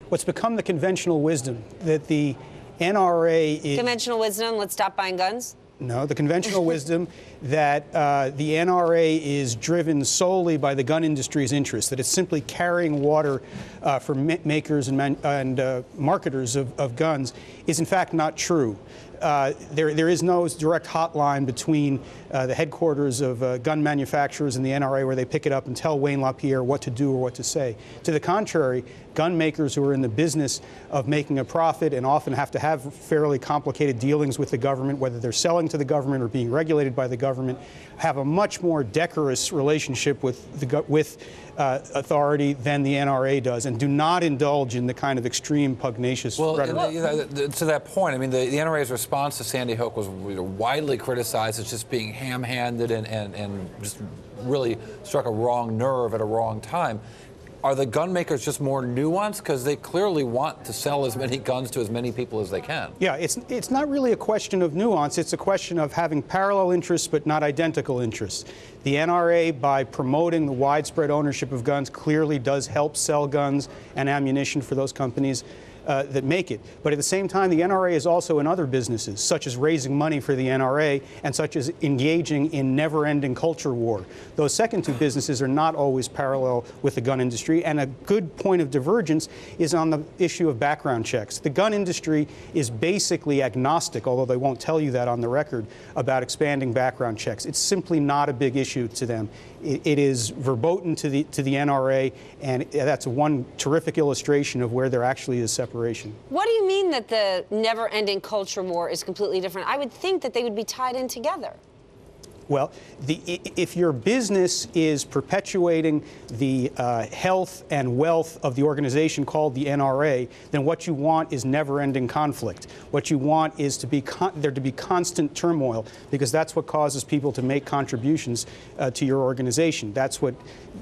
What's become the conventional wisdom that the NRA is... Conventional wisdom, let's stop buying guns? No, the conventional wisdom that the NRA is driven solely by the gun industry's interests, that it's simply carrying water for makers and marketers of guns, is in fact not true. There is no direct hotline between the headquarters of gun manufacturers and the NRA where they pick it up and tell Wayne LaPierre what to do or what to say. To the contrary, gun makers who are in the business of making a profit and often have to have fairly complicated dealings with the government, whether they're selling to the government or being regulated by the government, have a much more decorous relationship with authority than the NRA does, and do not indulge in the kind of extreme pugnacious rhetoric. To that point, I mean, the NRA's response to Sandy Hook was widely criticized as just being ham-handed and just really struck a wrong nerve at a wrong time. Are the gun makers just more nuanced? Because they clearly want to sell as many guns to as many people as they can. Yeah, it's not really a question of nuance. It's a question of having parallel interests but not identical interests. The NRA, by promoting the widespread ownership of guns, clearly does help sell guns and ammunition for those companies that make it. But at the same time, the NRA is also in other businesses, such as raising money for the NRA and such as engaging in never-ending culture war. Those second two businesses are not always parallel with the gun industry, and a good point of divergence is on the issue of background checks. The gun industry is basically agnostic, although they won't tell you that on the record, about expanding background checks. It's simply not a big issue to them. It is verboten to the NRA, and that's one terrific illustration of where there actually is separation. What do you mean that the never-ending culture war is completely different? I would think that they would be tied in together. Well, if your business is perpetuating the health and wealth of the organization called the NRA, then what you want is never-ending conflict. What you want is there to be constant turmoil, because that's what causes people to make contributions to your organization. That's what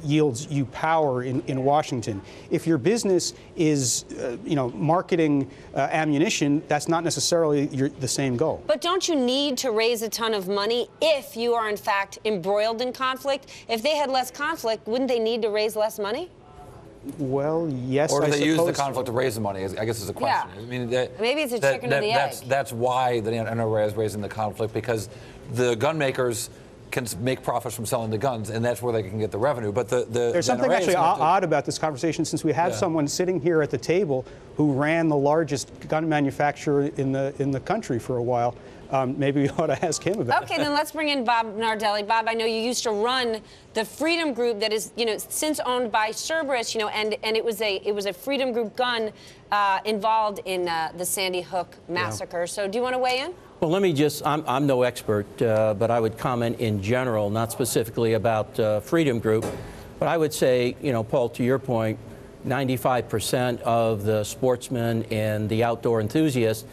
yields you power in Washington. If your business is, marketing ammunition, that's not necessarily the same goal. But don't you need to raise a ton of money if you are in fact embroiled in conflict? If they had less conflict, wouldn't they need to raise less money? Well, yes, or do they use the so. conflict to raise the money? I guess is a question. Yeah. I mean, maybe it's a chicken or the egg. That's why the NRA is raising the conflict, because the gun makers can make profits from selling the guns, and that's where they can get the revenue. But there's something actually odd about this conversation, since we have someone sitting here at the table who ran the largest gun manufacturer in the country for a while. Maybe we ought to ask him about it. Okay, then let's bring in Bob Nardelli. Bob, I know you used to run the Freedom Group that is, since owned by Cerberus, and it was a Freedom Group gun involved in the Sandy Hook massacre. Yeah. So do you want to weigh in? Well, let me just, I'm no expert, but I would comment in general, not specifically about Freedom Group. But I would say, Paul, to your point, 95% of the sportsmen and the outdoor enthusiasts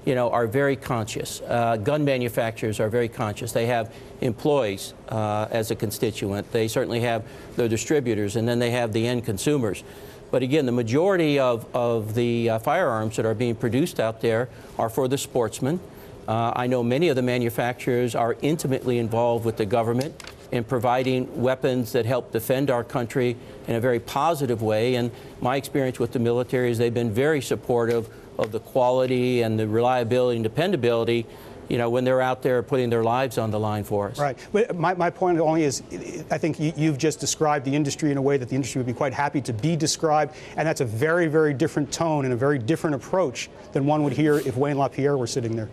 are very conscious. Gun manufacturers are very conscious. They have employees as a constituent. They certainly have their distributors, and then they have the end consumers. But again, the majority of the firearms that are being produced out there are for the sportsmen. I know many of the manufacturers are intimately involved with the government in providing weapons that help defend our country in a very positive way. And my experience with the military is they've been very supportive of the quality and the reliability and dependability, when they're out there putting their lives on the line for us. Right. But my point only is, I think you've just described the industry in a way that the industry would be quite happy to be described, and that's a very, very different tone and a very different approach than one would hear if Wayne LaPierre were sitting there.